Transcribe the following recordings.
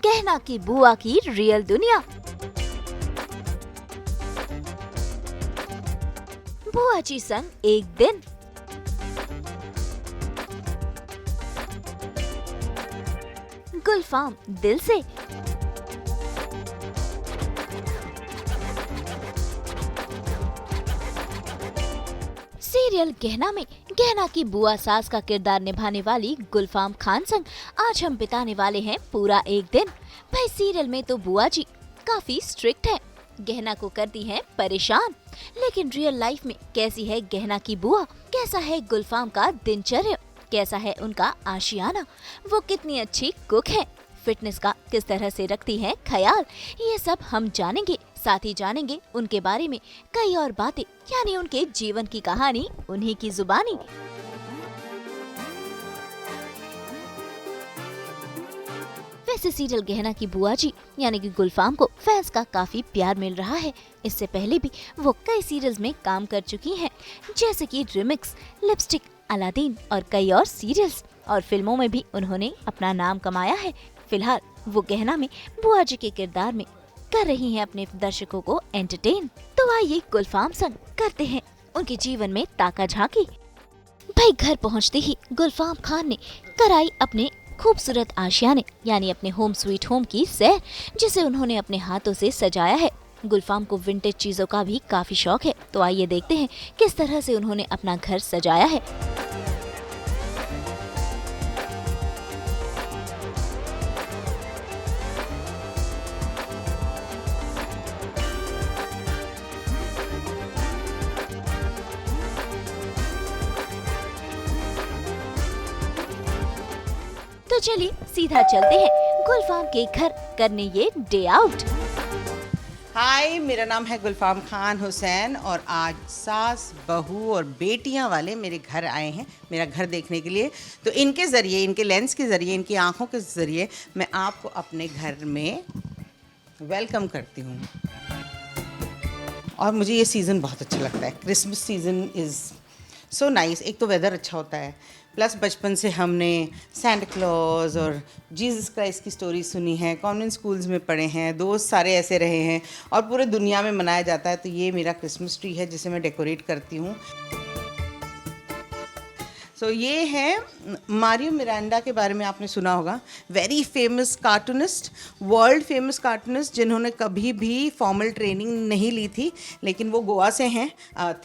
गहना की बुआ की रियल दुनिया। बुआ जी संग एक दिन। गुलफाम दिल से। सीरियल गहना में गहना की बुआ सास का किरदार निभाने वाली गुलफाम खान संग आज हम बिताने वाले हैं पूरा एक दिन। भाई सीरियल में तो बुआ जी काफी स्ट्रिक्ट है, गहना को करती हैं परेशान, लेकिन रियल लाइफ में कैसी है गहना की बुआ, कैसा है गुलफाम का दिनचर्या, कैसा है उनका आशियाना, वो कितनी अच्छी कुक है, फिटनेस का किस तरह से रखती हैं ख्याल, ये सब हम जानेंगे। साथ ही जानेंगे उनके बारे में कई और बातें, यानी उनके जीवन की कहानी उन्हीं की जुबानी। वैसे सीरियल गहना की बुआ जी यानी कि गुलफाम को फैंस का काफी प्यार मिल रहा है। इससे पहले भी वो कई सीरियल्स में काम कर चुकी हैं, जैसे कि रिमिक्स, लिपस्टिक, अलादीन और कई और सीरियल्स, और फिल्मों में भी उन्होंने अपना नाम कमाया है। फिलहाल वो गहना में बुआ जी के किरदार में कर रही हैं अपने दर्शकों को एंटरटेन। तो आइए गुलफाम संग करते हैं उनके जीवन में ताका झांकी। भाई घर पहुंचते ही गुलफाम खान ने कराई अपने खूबसूरत आशियाने यानी अपने होम स्वीट होम की सैर, जिसे उन्होंने अपने हाथों से सजाया है। गुलफाम को विंटेज चीजों का भी काफी शौक है, तो आइए देखते हैं किस तरह से उन्होंने अपना घर सजाया है। तो चलिए सीधा चलते हैं गुलफाम के घर करने ये डे आउट। हाय, मेरा नाम है गुलफाम खान हुसैन और आज सास, बहू और बेटियां वाले मेरे घर आए हैं मेरा घर देखने के लिए। तो इनके ज़रिए, इनके लेंस के ज़रिए, इनकी आंखों के ज़रिए मैं आपको अपने घर में वेलकम करती हूँ। और मुझे ये सीज़न बहुत अच्छा लगता है। Christmas season is so nice. एक तो वेदर अच्छा होता है, प्लस बचपन से हमने सेंटा क्लॉज और जीसस क्राइस्ट की स्टोरी सुनी है, कॉन्वेंट स्कूल्स में पढ़े हैं, दोस्त सारे ऐसे रहे हैं और पूरे दुनिया में मनाया जाता है। तो ये मेरा क्रिसमस ट्री है जिसे मैं डेकोरेट करती हूँ। सो ये है मारियो मिरांडा के बारे में आपने सुना होगा, very famous cartoonist, world famous cartoonist, जिन्होंने कभी भी फॉर्मल ट्रेनिंग नहीं ली थी, लेकिन वो गोवा से हैं,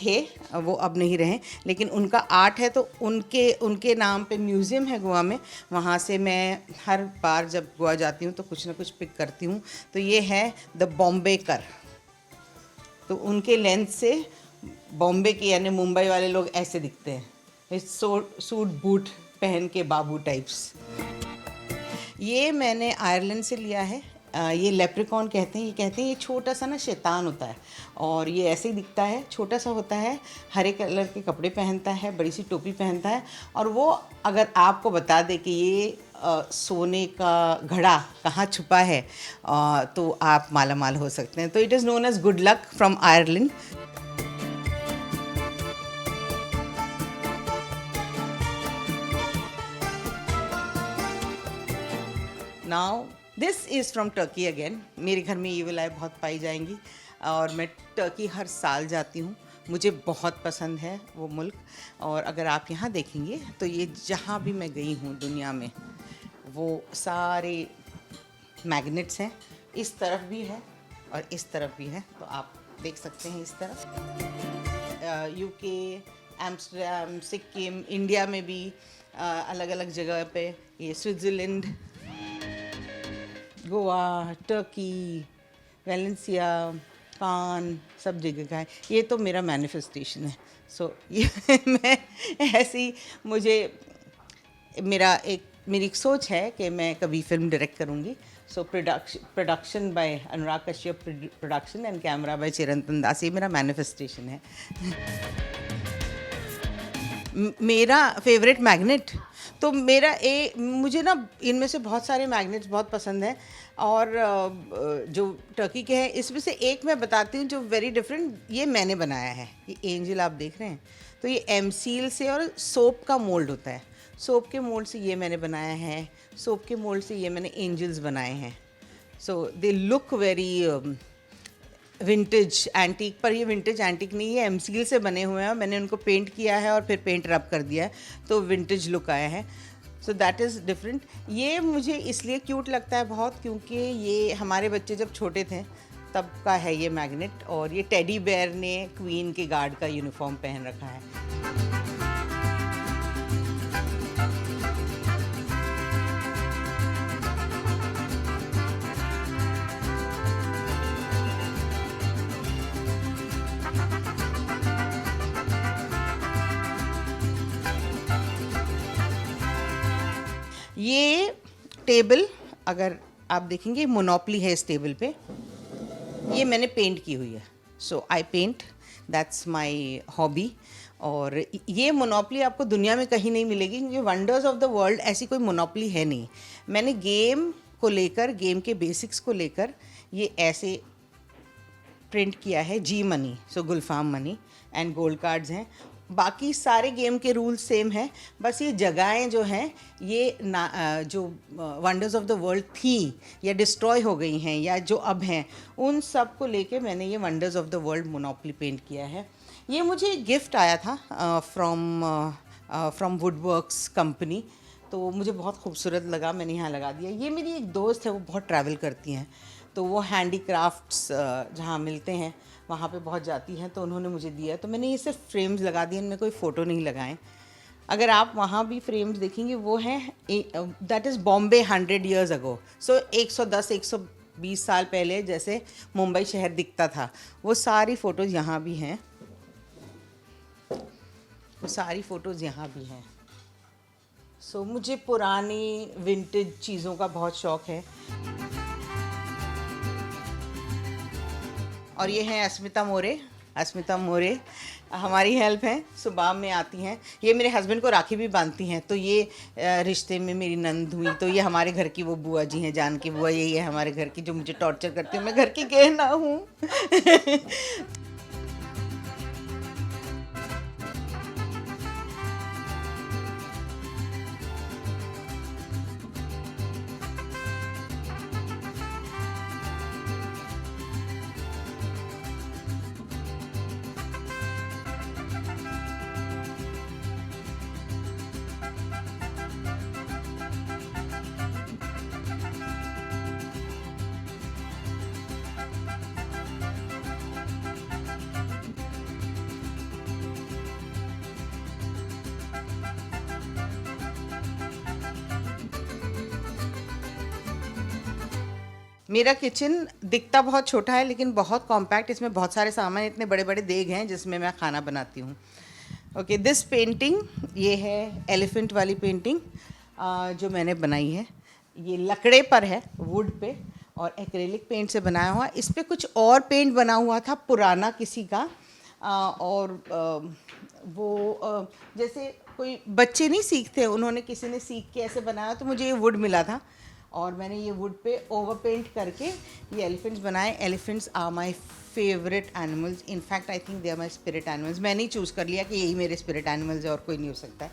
थे, वो अब नहीं रहे, लेकिन उनका आर्ट है तो उनके नाम पे म्यूज़ियम है गोवा में। वहाँ से मैं हर बार जब गोवा जाती हूँ तो कुछ ना कुछ पिक करती हूँ। तो ये है द बॉम्बे कर। तो उनके लेंस से बॉम्बे के यानी मुंबई वाले लोग ऐसे दिखते हैं, सूट बूट पहन के बाबू टाइप्स। ये मैंने आयरलैंड से लिया है। ये लेप्रिकॉन कहते हैं। ये छोटा सा ना शैतान होता है और ये ऐसे ही दिखता है, छोटा सा होता है, हरे कलर के कपड़े पहनता है, बड़ी सी टोपी पहनता है, और वो अगर आपको बता दे कि ये सोने का घड़ा कहाँ छुपा है तो आप माला माल हो सकते हैं। तो it is known as good luck from Ireland. Now this is from Turkey again. मेरे घर में ये वाला बहुत पाई जाएंगी और मैं टर्की हर साल जाती हूँ। मुझे बहुत पसंद है वो मुल्क, और अगर आप यहाँ देखेंगे तो ये जहाँ भी मैं गई हूँ दुनिया में वो सारे मैग्नेट्स हैं। इस तरफ भी है और इस तरफ भी है, तो आप देख सकते हैं इस तरफ। यूके, एम्स्टर्डम, सिक्किम, इंडिया में भी अलग अलग जगह पे, ये स्विट्ज़रलैंड, गोवा, टर्की, वेलेंसिया, कान, सब जगह का है। ये तो मेरा मैनिफेस्टेशन है। सो ये मैं ऐसी मेरी एक सोच है कि मैं कभी फिल्म डायरेक्ट करूँगी। So production by Anurag Kashyap production and camera by Chirantan Das, ये मेरा मैनिफेस्टेशन है। मेरा फेवरेट मैग्नेट तो मुझे ना इनमें से बहुत सारे मैग्नेट्स बहुत पसंद हैं, और जो टर्की के हैं इसमें से एक मैं बताती हूँ जो वेरी डिफरेंट, ये मैंने बनाया है। ये एंजल आप देख रहे हैं, तो ये एमसील से और सोप का मोल्ड होता है। सोप के मोल्ड से ये मैंने बनाया है, सोप के मोल्ड से ये मैंने एंजल्स बनाए हैं। So they look very vintage antique, पर ये विंटेज एंटीक नहीं है, एमसील से बने हुए हैं। मैंने उनको पेंट किया है और फिर पेंट रब कर दिया है, तो विंटेज लुक आया है। So that is different. ये मुझे इसलिए क्यूट लगता है बहुत, क्योंकि ये हमारे बच्चे जब छोटे थे तब का है ये मैग्नेट, और ये टेडी बेयर ने क्वीन के गार्ड का यूनिफॉर्म पहन रखा है। ये टेबल अगर आप देखेंगे मोनोपली है इस टेबल पे, ये मैंने पेंट की हुई है। सो आई पेंट, दैट्स माय हॉबी। और ये मोनोपली आपको दुनिया में कहीं नहीं मिलेगी, क्योंकि वंडर्स ऑफ द वर्ल्ड ऐसी कोई मोनोपली है नहीं। मैंने गेम को लेकर, गेम के बेसिक्स को लेकर ये ऐसे प्रिंट किया है, जी money, so Gulfam money and gold cards हैं। बाकी सारे गेम के रूल्स सेम हैं, बस ये जगहें जो हैं ये जो वंडर्स ऑफ द वर्ल्ड थी या डिस्ट्रॉय हो गई हैं या जो अब हैं, उन सब को लेके मैंने ये wonders of the world monopoly paint किया है। ये मुझे गिफ्ट आया था फ्रॉम वुडवर्क्स कंपनी, तो मुझे बहुत खूबसूरत लगा, मैंने यहाँ लगा दिया। ये मेरी एक दोस्त है, वो बहुत ट्रैवल करती हैं, तो वो हैंडीक्राफ्ट्स जहाँ मिलते हैं वहाँ पे बहुत जाती हैं, तो उन्होंने मुझे दिया, तो मैंने ये सिर्फ फ्रेम्स लगा दिए, इनमें कोई फ़ोटो नहीं लगाएं। अगर आप वहाँ भी फ्रेम्स देखेंगे, वो हैं that is Bombay 100 years ago। सो 110-120 साल पहले जैसे मुंबई शहर दिखता था, वो सारी फ़ोटोज़ यहाँ भी हैं, वो सारी फ़ोटोज़ यहाँ भी हैं। सो मुझे पुरानी विंटेज चीज़ों का बहुत शौक़ है। और ये हैं अस्मिता मोरे। अस्मिता मोरे हमारी हेल्प हैं, सुबह में आती हैं। ये मेरे हस्बैंड को राखी भी बांधती हैं, तो ये रिश्ते में मेरी नंद हुई। तो ये हमारे घर की वो बुआ जी हैं, जान की बुआ, यही है हमारे घर की जो मुझे टॉर्चर करती है, मैं घर की गहना हूँ। मेरा किचन दिखता बहुत छोटा है लेकिन बहुत कॉम्पैक्ट, इसमें बहुत सारे सामान, इतने बड़े बड़े देग हैं जिसमें मैं खाना बनाती हूँ। ओके, दिस पेंटिंग, ये है एलिफेंट वाली पेंटिंग जो मैंने बनाई है। ये लकड़े पर है, वुड पे, और एक्रेलिक पेंट से बनाया हुआ। इस पर कुछ और पेंट बना हुआ था पुराना किसी का, और वो जैसे कोई बच्चे नहीं सीखते, उन्होंने किसी ने सीख के ऐसे बनाया, तो मुझे ये वुड मिला था और मैंने ये वुड पे ओवर पेंट करके ये एलिफेंट्स बनाए। Elephants are my favourite animals, in fact I think they are my spirit animals. मैंने ही चूज़ कर लिया कि यही मेरे स्पिरिट एनिमल्स है और कोई नहीं हो सकता है।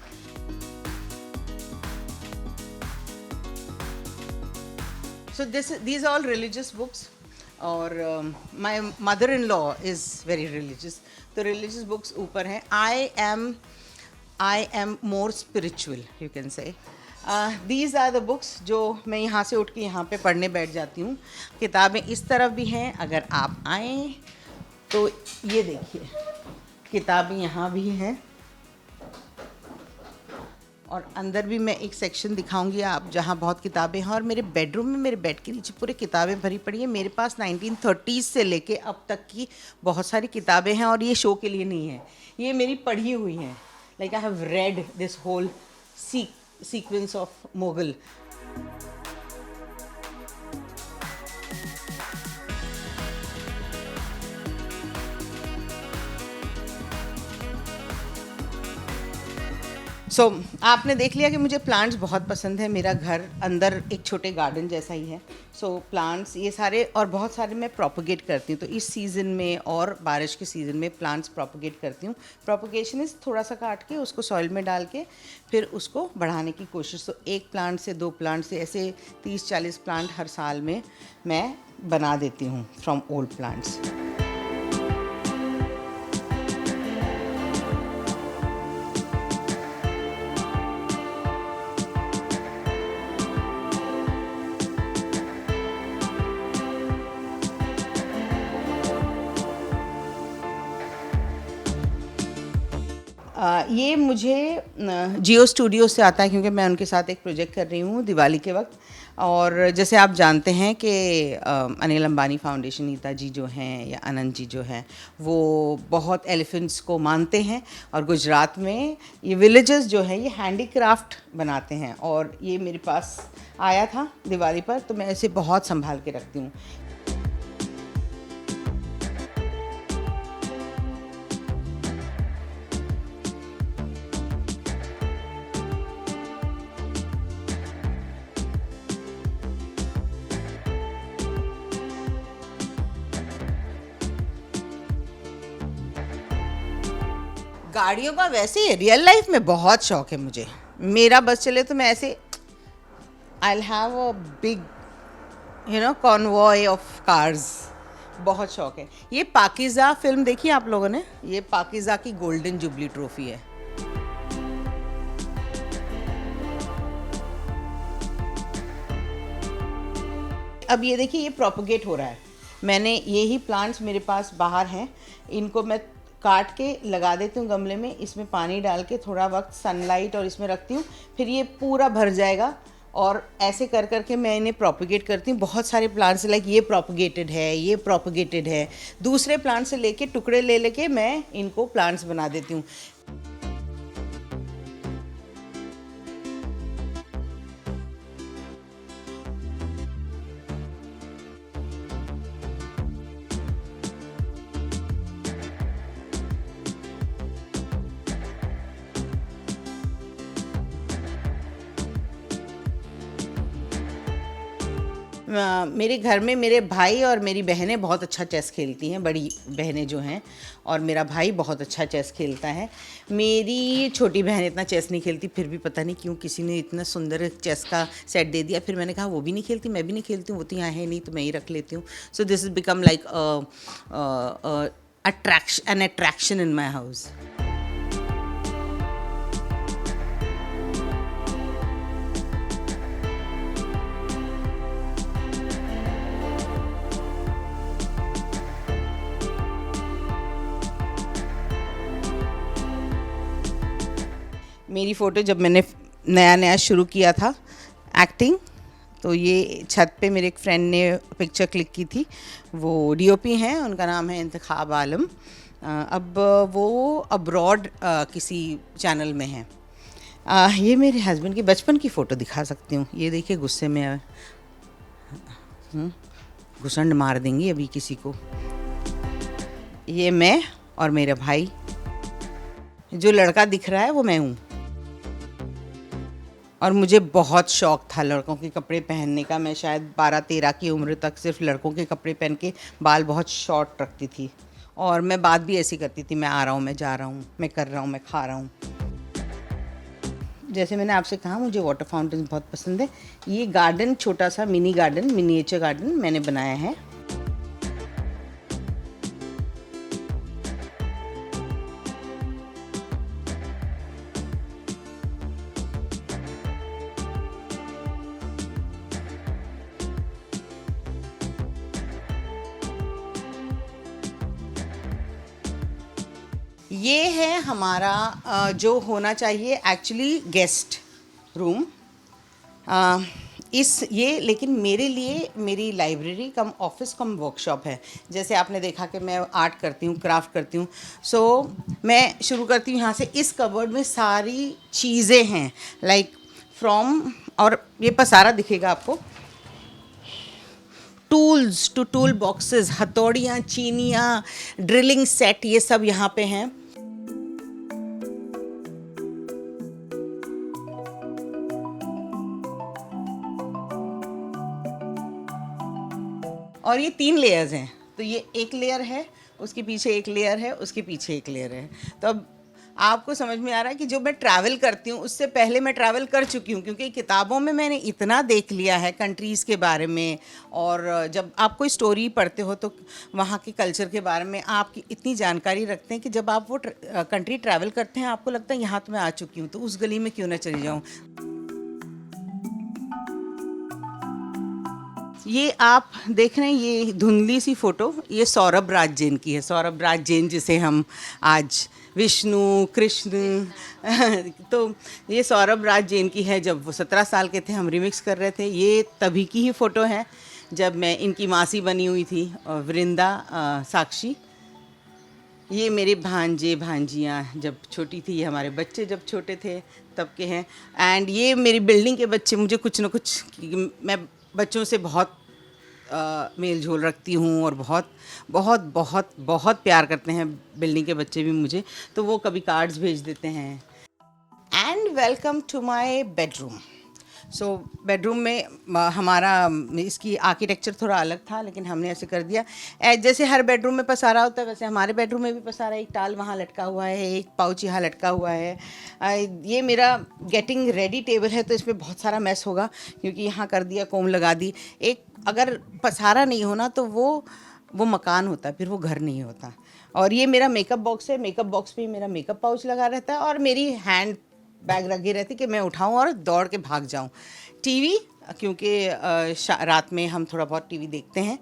So these are all religious books, और my mother-in-law is very religious, तो religious books ऊपर हैं। I am more spiritual, you can say. These are the books जो मैं यहाँ से उठ के यहाँ पे पढ़ने बैठ जाती हूँ। किताबें इस तरफ भी हैं, अगर आप आएँ तो ये देखिए, किताबें यहाँ भी हैं, और अंदर भी मैं एक सेक्शन दिखाऊंगी आप जहाँ बहुत किताबें हैं। और मेरे बेडरूम में, मेरे बेड के नीचे पूरे किताबें भरी पड़ी हैं। मेरे पास 1930s से लेके अब तक की बहुत सारी किताबें हैं, और ये शो के लिए नहीं है, ये मेरी पढ़ी हुई हैं। Like I have read this whole sequence of Mughal. So आपने देख लिया कि मुझे प्लांट्स बहुत पसंद है। मेरा घर अंदर एक छोटे गार्डन जैसा ही है। सो प्लांट्स ये सारे और बहुत सारे मैं प्रोपोगेट करती हूँ। तो इस सीज़न में और बारिश के सीज़न में प्लांट्स प्रोपोगेट करती हूँ। प्रोपोगेशन इज़ थोड़ा सा काट के उसको सॉइल में डाल के फिर उसको बढ़ाने की कोशिश। तो एक प्लांट से 2 प्लांट से ऐसे 30-40 प्लांट हर साल में मैं बना देती हूँ फ्रॉम ओल्ड प्लांट्स। ये मुझे जियो स्टूडियो से आता है क्योंकि मैं उनके साथ एक प्रोजेक्ट कर रही हूँ दिवाली के वक्त। और जैसे आप जानते हैं कि अनिल अंबानी फाउंडेशन नीता जी जो हैं या अनंत जी जो हैं वो बहुत एलिफेंट्स को मानते हैं। और गुजरात में ये विलेजेस जो हैं ये हैंडीक्राफ्ट बनाते हैं और ये मेरे पास आया था दिवाली पर, तो मैं इसे बहुत संभाल के रखती हूँ। गाड़ियों का वैसे रियल लाइफ में बहुत शौक है मुझे। मेरा बस चले तो मैं ऐसे I will have a big convoy of cars. बहुत शौक है। ये पाकीज़ा फिल्म देखी आप लोगों ने? ये पाकीज़ा की गोल्डन जुबली ट्रॉफी है। अब ये देखिए ये प्रोपोगेट हो रहा है। मैंने ये ही प्लांट्स मेरे पास बाहर हैं, इनको मैं काट के लगा देती हूँ गमले में, इसमें पानी डाल के थोड़ा वक्त सनलाइट और इसमें रखती हूँ, फिर ये पूरा भर जाएगा और ऐसे कर कर के मैं इन्हें प्रोपोगेट करती हूँ। बहुत सारे प्लांट्स लाइक ये प्रोपोगेटेड है, ये प्रोपोगेटेड है। दूसरे प्लांट से लेके टुकड़े ले लेके मैं इनको प्लांट्स बना देती हूँ। मेरे घर में मेरे भाई और मेरी बहनें बहुत अच्छा चेस खेलती हैं, बड़ी बहनें जो हैं, और मेरा भाई बहुत अच्छा चेस खेलता है। मेरी छोटी बहन इतना चेस नहीं खेलती, फिर भी पता नहीं क्यों किसी ने इतना सुंदर चेस का सेट दे दिया। फिर मैंने कहा वो भी नहीं खेलती, मैं भी नहीं खेलती हूँ, वो तो यहाँ है नहीं तो मैं ही रख लेती हूँ। So this is become like an attraction in my house. मेरी फ़ोटो जब मैंने नया नया शुरू किया था एक्टिंग, तो ये छत पे मेरे एक फ्रेंड ने पिक्चर क्लिक की थी। वो डीओपी हैं, उनका नाम है इंतखाब आलम। अब वो अब्रॉड किसी चैनल में हैं। ये मेरे हस्बैंड की बचपन की फ़ोटो दिखा सकती हूँ। ये देखिए गुस्से में घुसंड मार देंगी अभी किसी को। ये मैं और मेरा भाई, जो लड़का दिख रहा है वो मैं हूँ। और मुझे बहुत शौक़ था लड़कों के कपड़े पहनने का। मैं शायद 12-13 की उम्र तक सिर्फ लड़कों के कपड़े पहन के बाल बहुत शॉर्ट रखती थी, और मैं बात भी ऐसी करती थी, मैं आ रहा हूँ, मैं जा रहा हूँ, मैं कर रहा हूँ, मैं खा रहा हूँ। जैसे मैंने आपसे कहा मुझे वाटर फाउंटेन बहुत पसंद है। ये गार्डन छोटा सा मिनी गार्डन, मिनिएचर गार्डन मैंने बनाया है। ये है हमारा जो होना चाहिए एक्चुअली गेस्ट रूम। लेकिन मेरे लिए मेरी लाइब्रेरी कम ऑफिस कम वर्कशॉप है। जैसे आपने देखा कि मैं आर्ट करती हूँ, क्राफ्ट करती हूँ। सो मैं शुरू करती हूँ यहाँ से। इस कबर्ड में सारी चीज़ें हैं लाइक फ्रॉम, और ये पसारा दिखेगा आपको, टूल्स टू टूल बॉक्सेस, हथौड़ियाँ, चीनियाँ, ड्रिलिंग सेट, ये सब यहाँ पे हैं। और ये 3 लेयर्स हैं, तो ये एक लेयर है, उसके पीछे एक लेयर है, उसके पीछे एक लेयर है। तो अब आपको समझ में आ रहा है कि जो मैं ट्रैवल करती हूँ उससे पहले मैं ट्रैवल कर चुकी हूँ, क्योंकि किताबों में मैंने इतना देख लिया है कंट्रीज़ के बारे में, और जब आप कोई स्टोरी पढ़ते हो तो वहाँ के कल्चर के बारे में आपकी इतनी जानकारी रखते हैं कि जब आप वो कंट्री ट्रैवल करते हैं आपको लगता है यहाँ तो मैं आ चुकी हूँ, तो उस गली में क्यों ना चली जाऊँ। ये आप देख रहे हैं, ये धुंधली सी फ़ोटो, ये सौरभ राज जैन की है। सौरभ राज जैन जिसे हम आज विष्णु कृष्ण तो ये सौरभ राज जैन की है। जब वो 17 साल के थे हम रिमिक्स कर रहे थे। ये तभी की ही फ़ोटो है जब मैं इनकी मासी बनी हुई थी, वृंदा साक्षी। ये मेरे भांजे भांजियाँ जब छोटी थी, ये हमारे बच्चे जब छोटे थे तब के हैं। एंड ये मेरी बिल्डिंग के बच्चे, मुझे कुछ ना कुछ, मैं बच्चों से बहुत मेल झोल रखती हूँ और बहुत बहुत बहुत बहुत प्यार करते हैं बिल्डिंग के बच्चे भी मुझे, तो वो कभी कार्ड्स भेज देते हैं। And welcome to my bedroom. So bedroom में हमारा इसकी आर्किटेक्चर थोड़ा अलग था, लेकिन हमने ऐसे कर दिया जैसे हर बेडरूम में पसारा होता है वैसे हमारे बेडरूम में भी पसारा। एक टाल वहाँ लटका हुआ है, एक पाउच यहाँ लटका हुआ है। ये मेरा गेटिंग रेडी टेबल है, तो इसमें बहुत सारा मैस होगा क्योंकि यहाँ कर दिया, कोम लगा दी। एक अगर पसारा नहीं होना तो वो मकान होता, फिर वो घर नहीं होता। और ये मेरा मेकअप बॉक्स है। मेकअप बॉक्स पे मेरा मेकअप पाउच लगा रहता है और मेरी हैंड बैग लगी रहती कि मैं उठाऊं और दौड़ के भाग जाऊं। टीवी, क्योंकि रात में हम थोड़ा बहुत टीवी देखते हैं।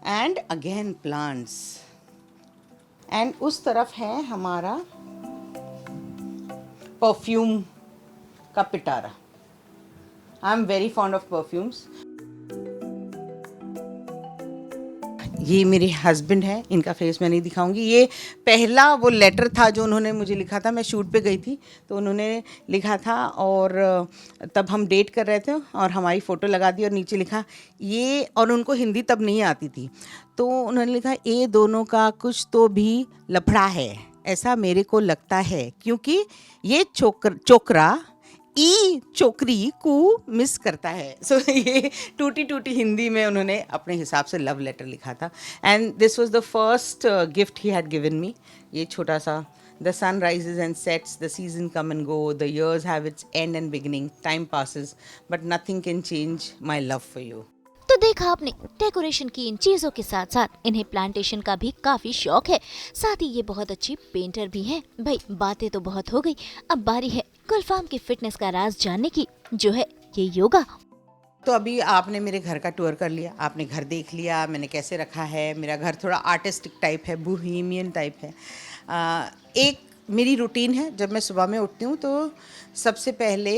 And again plants. एंड उस तरफ है हमारा परफ्यूम का पिटारा। I am very fond of perfumes. ये मेरे हस्बैंड हैं, इनका फेस मैं नहीं दिखाऊंगी। ये पहला वो लेटर था जो उन्होंने मुझे लिखा था। मैं शूट पे गई थी तो उन्होंने लिखा था, और तब हम डेट कर रहे थे और हमारी फ़ोटो लगा दी और नीचे लिखा ये, और उनको हिंदी तब नहीं आती थी, तो उन्होंने लिखा ये दोनों का कुछ तो भी लफड़ा है, ऐसा मेरे को लगता है, क्योंकि ये चोकरा ई चोकरी को मिस करता है। सो ये टूटी टूटी हिंदी में उन्होंने अपने हिसाब से लव लेटर लिखा था। And this was the first gift he had given me. ये छोटा सा, the sun rises and sets, the season come and go, the years have its end and beginning, time passes but nothing can change my love for you. तो देखा आपने, decoration की इन चीजों के साथ साथ इन्हें प्लांटेशन का भी काफी शौक है। साथ ही ये बहुत अच्छी पेंटर भी हैं। भाई बातें तो बहुत हो गई, अब बारी है गुलफाम की फिटनेस का राज जानने की, जो है ये योगा। तो अभी आपने मेरे घर का टूर कर लिया, आपने घर देख लिया मैंने कैसे रखा है। मेरा घर थोड़ा आर्टिस्टिक टाइप है, बोहेमियन टाइप है। एक मेरी रूटीन है, जब मैं सुबह में उठती हूँ तो सबसे पहले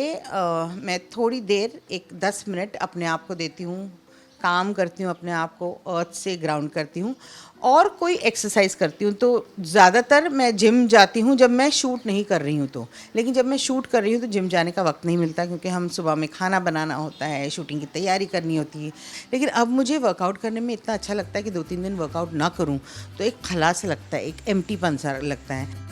मैं थोड़ी देर, एक 10 मिनट अपने आप को देती हूँ, काम करती हूँ, अपने आप को अर्थ से ग्राउंड करती हूँ और कोई एक्सरसाइज करती हूँ। तो ज़्यादातर मैं जिम जाती हूँ जब मैं शूट नहीं कर रही हूँ तो, लेकिन जब मैं शूट कर रही हूँ तो जिम जाने का वक्त नहीं मिलता, क्योंकि हम सुबह में खाना बनाना होता है, शूटिंग की तैयारी करनी होती है। लेकिन अब मुझे वर्कआउट करने में इतना अच्छा लगता है कि 2-3 दिन वर्कआउट ना करूँ तो एक खलास लगता है, एक एम्प्टीपन सा लगता है।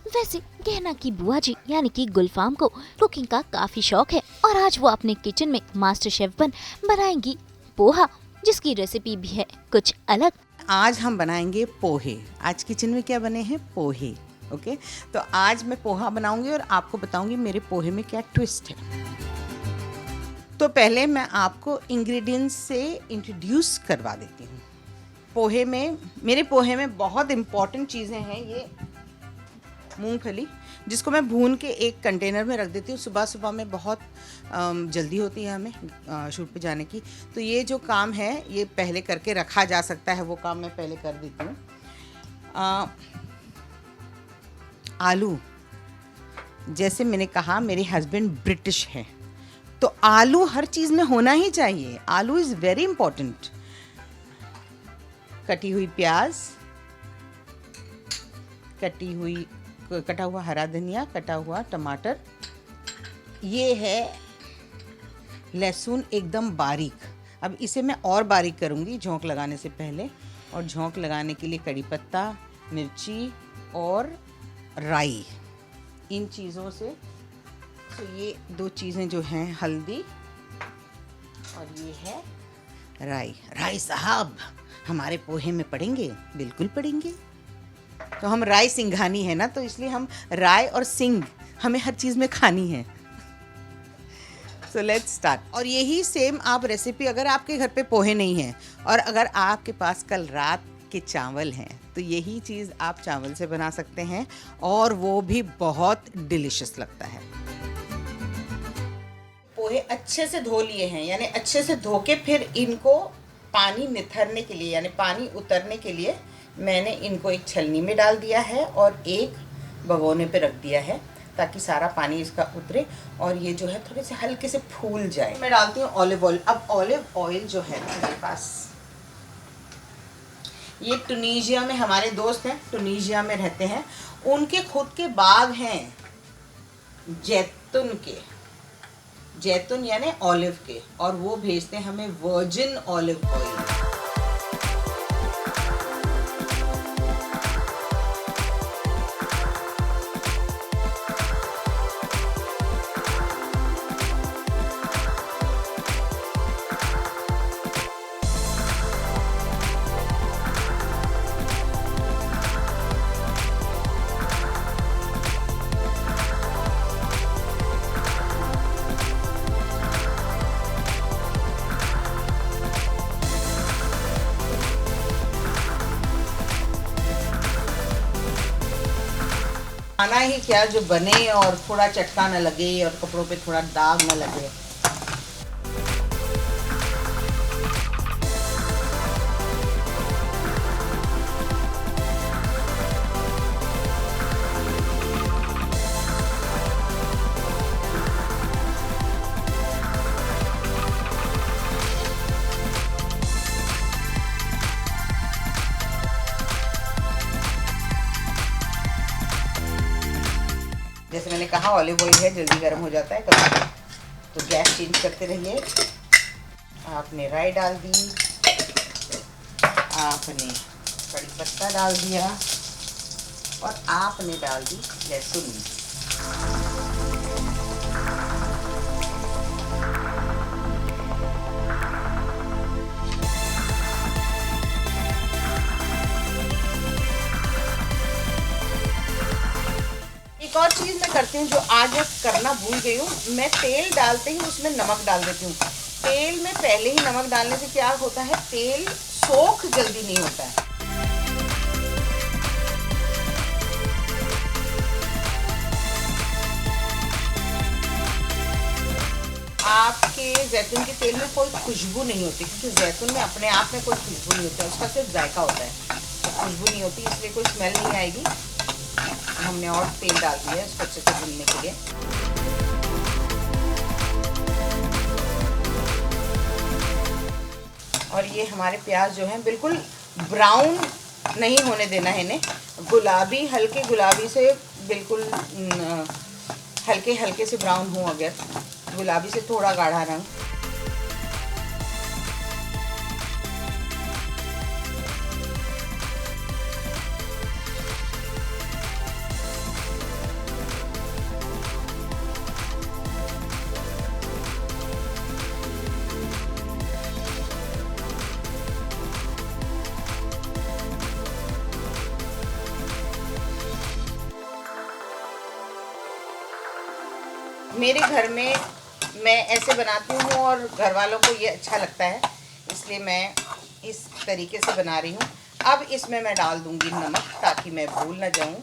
वैसे गहना की बुआ जी यानी कि गुलफाम को कुकिंग का काफी शौक है और आज वो अपने किचन में मास्टर शेफ बनाएंगी पोहा, जिसकी रेसिपी भी है कुछ अलग। आज हम बनाएंगे पोहे। आज किचन में क्या बने हैं? पोहे। ओके, तो आज मैं पोहा बनाऊंगी और आपको बताऊंगी मेरे पोहे में क्या ट्विस्ट है। तो पहले मैं आपको इंग्रेडिएंट्स से इंट्रोड्यूस करवा देती हूँ। पोहे में, मेरे पोहे में बहुत इम्पॉर्टेंट चीज़ें हैं। ये मूंगफली, जिसको मैं भून के एक कंटेनर में रख देती हूँ। सुबह सुबह में बहुत जल्दी होती है हमें शूट पे जाने की, तो ये जो काम है ये पहले करके रखा जा सकता है, वो काम मैं पहले कर देती हूँ। आलू, जैसे मैंने कहा मेरे हस्बैंड ब्रिटिश है, तो आलू हर चीज़ में होना ही चाहिए। आलू इज़ वेरी इंपॉर्टेंट। कटी हुई प्याज, कटा हुआ हरा धनिया, कटा हुआ टमाटर, ये है लहसुन एकदम बारीक। अब इसे मैं और बारीक करूँगी झोंक लगाने से पहले, और झोंक लगाने के लिए कड़ी पत्ता, मिर्ची और राई, इन चीज़ों से। तो ये दो चीज़ें जो हैं, हल्दी और ये है राई। राई साहब हमारे पोहे में पड़ेंगे, बिल्कुल पड़ेंगे। तो हम राई सिंघानी है ना, तो इसलिए हम राय और सिंग हमें हर चीज़ में खानी है। So let's start. और यही सेम आप रेसिपी, अगर आपके घर पे पोहे नहीं हैं और अगर आपके पास कल रात के चावल हैं, तो यही चीज़ आप चावल से बना सकते हैं और वो भी बहुत डिलिशियस लगता है। पोहे अच्छे से धो लिए हैं, यानी अच्छे से धो के फिर इनको पानी निथरने के लिए, यानी पानी उतरने के लिए मैंने इनको एक छलनी में डाल दिया है और एक भगोने पे रख दिया है, ताकि सारा पानी इसका उतरे और ये जो है थोड़े से हल्के से फूल जाए। मैं डालती हूँ ऑलिव ऑयल। अब ऑलिव ऑयल जो है मेरे पास, ये टुनीशिया में हमारे दोस्त हैं, टुनीशिया में रहते हैं, उनके खुद के बाग हैं जैतून के, जैतून यानी ऑलिव के, और वो भेजते हैं हमें वर्जिन ऑलिव ऑयल। खाना ही क्या जो बने और थोड़ा चटका न लगे और कपड़ों पे थोड़ा दाग न लगे। जैसे मैंने कहा ऑलिव ऑयल है, जल्दी गर्म हो जाता है कभी, तो गैस चेंज करते रहिए। आपने राई डाल दी, आपने कड़ी पत्ता डाल दिया और आपने डाल दी लहसुन। एक और चीज़ मैं करती हूँ जो आज मैं करना भूल गई हूँ, मैं तेल डालते ही उसमें नमक डाल देती हूँ। तेल में पहले ही नमक डालने से क्या होता है, तेल सोख जल्दी नहीं होता है। आपके जैतून के तेल में कोई खुशबू नहीं होती, क्योंकि जैतून में अपने आप में कोई खुशबू नहीं होता है, उसका सिर्फ जायका होता है, तो खुशबू नहीं होती, इसलिए कोई स्मेल नहीं आएगी। हमने और तेल डाल दिया है इसको अच्छे से भूनने के लिए। और ये हमारे प्याज जो हैं बिल्कुल ब्राउन नहीं होने देना है इन्हें, गुलाबी, हल्के गुलाबी से बिल्कुल हल्के हल्के से ब्राउन हो, अगर गुलाबी से थोड़ा गाढ़ा रंग। मेरे घर में मैं ऐसे बनाती हूँ और घर वालों को ये अच्छा लगता है, इसलिए मैं इस तरीके से बना रही हूँ। अब इसमें मैं डाल दूँगी नमक, ताकि मैं भूल ना जाऊँ।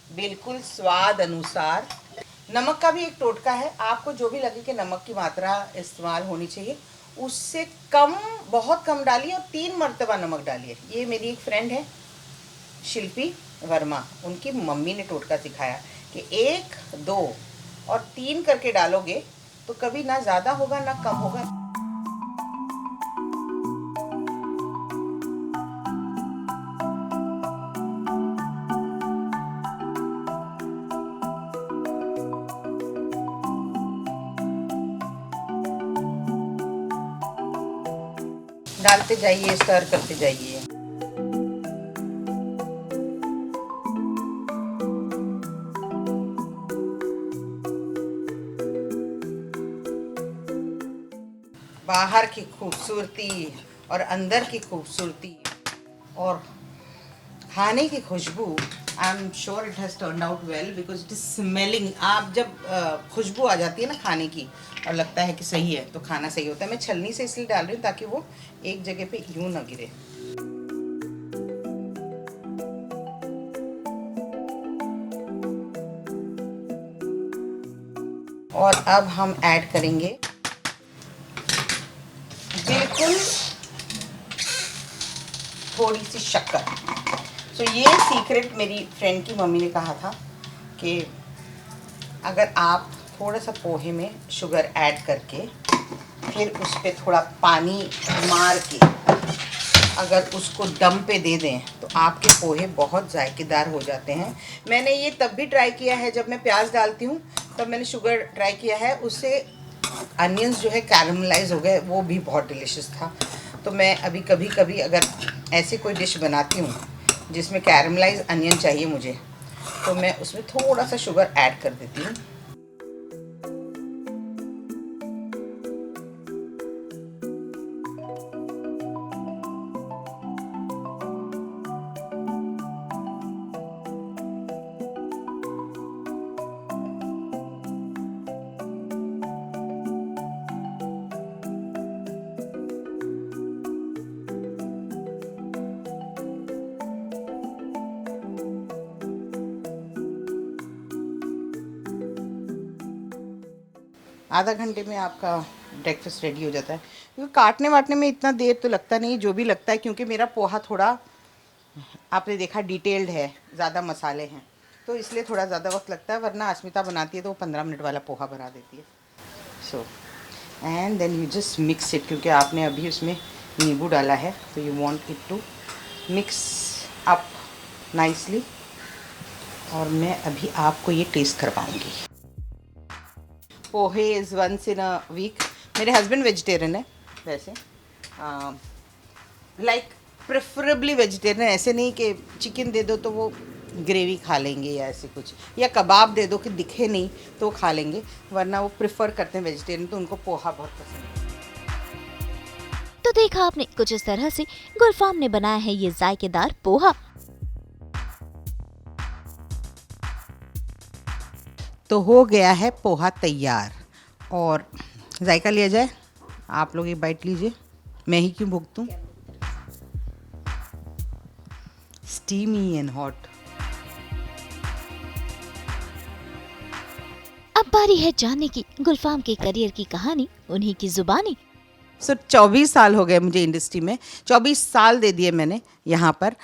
बिल्कुल स्वाद अनुसार। नमक का भी एक टोटका है, आपको जो भी लगे कि नमक की मात्रा इस्तेमाल होनी चाहिए उससे कम, बहुत कम डालिए और 3 मर्तबा नमक डालिए। ये मेरी एक फ्रेंड है शिल्पी वर्मा, उनकी मम्मी ने टोटका सिखाया कि 1, 2 और 3 करके डालोगे तो कभी ना ज़्यादा होगा ना कम होगा। डालते जाइए, स्टर करते जाइए। बाहर की खूबसूरती और अंदर की खूबसूरती और खाने की खुशबू, I am sure it has turn out well because it is smelling. आप जब खुशबू आ जाती है ना खाने की और लगता है कि सही है तो खाना सही होता है। मैं छलनी से इसलिए डाल रही हूँ ताकि वो एक जगह पे यूं ना गिरे। और अब हम ऐड करेंगे बिल्कुल थोड़ी सी शक्कर। तो ये सीक्रेट मेरी फ्रेंड की मम्मी ने कहा था कि अगर आप थोड़ा सा पोहे में शुगर ऐड करके फिर उस पर थोड़ा पानी मार के अगर उसको दम पे दे दें तो आपके पोहे बहुत जायकेदार हो जाते हैं। मैंने ये तब भी ट्राई किया है जब मैं प्याज डालती हूँ, तब मैंने शुगर ट्राई किया है, उससे अनियंस जो है कैरमलाइज हो गए, वो भी बहुत डिलीशियस था। तो मैं अभी कभी कभी अगर ऐसे कोई डिश बनाती हूँ जिसमें कैरमलाइज अनियन चाहिए मुझे, तो मैं उसमें थोड़ा सा शुगर ऐड कर देती हूँ। आधा घंटे में आपका ब्रेकफास्ट रेडी हो जाता है। क्योंकि काटने वाटने में इतना देर तो लगता नहीं, जो भी लगता है क्योंकि मेरा पोहा थोड़ा आपने देखा डिटेल्ड है, ज़्यादा मसाले हैं, तो इसलिए थोड़ा ज़्यादा वक्त लगता है। वरना अस्मिता बनाती है तो वो 15 मिनट वाला पोहा बना देती है। So and then you just mix it, क्योंकि आपने अभी उसमें नींबू डाला है तो you want it to mix up nicely. और मैं अभी आपको ये टेस्ट करवाऊँगी। Pohe is once in a week. मेरे हस्बैंड वेजिटेरियन है वैसे, लाइक प्रेफरेबली वेजिटेरियन। ऐसे नहीं कि चिकन दे दो तो वो ग्रेवी खा लेंगे या ऐसे कुछ, या कबाब दे दो कि दिखे नहीं तो वो खा लेंगे, वरना वो प्रेफर करते हैं वेजिटेरियन, तो उनको पोहा बहुत पसंद है। तो देखा आपने, कुछ इस तरह से गुलफाम ने बनाया है ये जायकेदार पोहा। तो हो गया है पोहा तैयार, और जायका लिया जाए। आप लोग एक बाइट लीजिए, मैं ही क्यों भुगतूं। Steamy and hot. अब बारी है जानने की गुलफाम के करियर की कहानी, उन्हीं की जुबानी। 24 साल हो गए मुझे इंडस्ट्री में, 24 साल दे दिए मैंने यहाँ पर।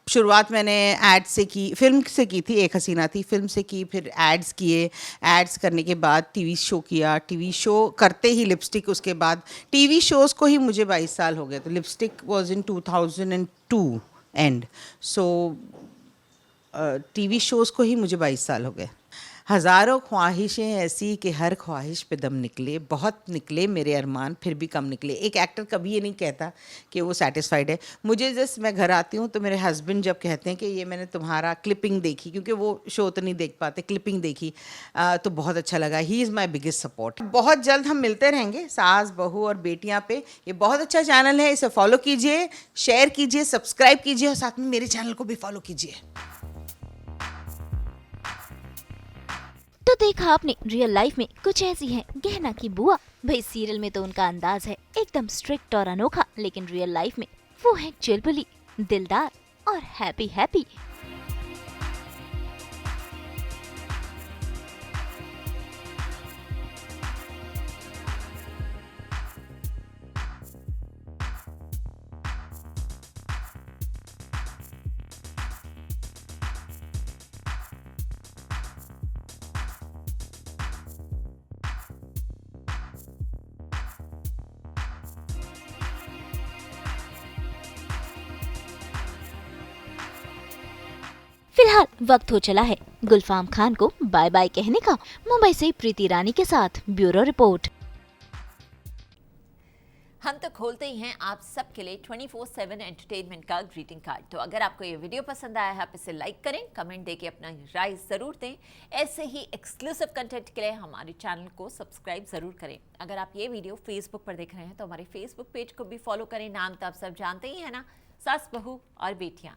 शुरुआत मैंने एड से की, फिल्म से की थी, एक हसीना थी, फिल्म से की, फिर एड्स किए, एड्स करने के बाद टीवी शो किया, टीवी शो करते ही लिपस्टिक, उसके बाद टीवी शोज़ को ही मुझे 22 साल हो गए। तो lipstick was in 2002 and, so TV shows को ही मुझे 22 साल हो गए। हज़ारों ख्वाहिशें ऐसी कि हर ख्वाहिश पे दम निकले, बहुत निकले मेरे अरमान फिर भी कम निकले। एक एक्टर कभी ये नहीं कहता कि वो सेटिस्फाइड है। मुझे जस्ट मैं घर आती हूँ तो मेरे हस्बैंड जब कहते हैं कि ये मैंने तुम्हारा क्लिपिंग देखी, क्योंकि वो शो तो नहीं देख पाते, क्लिपिंग देखी तो बहुत अच्छा लगा। He is my biggest support. बहुत जल्द हम मिलते रहेंगे सास बहू और बेटियाँ पे। ये बहुत अच्छा चैनल है, इसे फॉलो कीजिए, शेयर कीजिए, सब्सक्राइब कीजिए और साथ में मेरे चैनल को भी फॉलो कीजिए। तो देखा आपने, रियल लाइफ में कुछ ऐसी है गहना की बुआ। भाई सीरियल में तो उनका अंदाज है एकदम स्ट्रिक्ट और अनोखा, लेकिन रियल लाइफ में वो है चुलबुली, दिलदार और हैप्पी हैप्पी। फिलहाल वक्त हो चला है गुलफाम खान को बाय बाय कहने का। मुंबई से प्रीति रानी के साथ ब्यूरो रिपोर्ट। हम तो खोलते ही हैं आप सबके लिए 24/7 एंटरटेनमेंट का ग्रीटिंग कार्ड। तो अगर आपको ये वीडियो पसंद आया है आप इसे लाइक करें, कमेंट देके अपना राय जरूर दें। ऐसे ही एक्सक्लूसिव कंटेंट के लिए हमारे चैनल को सब्सक्राइब जरूर करें। अगर आप ये वीडियो फेसबुक पर देख रहे हैं तो हमारे फेसबुक पेज को भी फॉलो करें। नाम तो आप सब जानते ही है ना, सास बहू और बेटियां।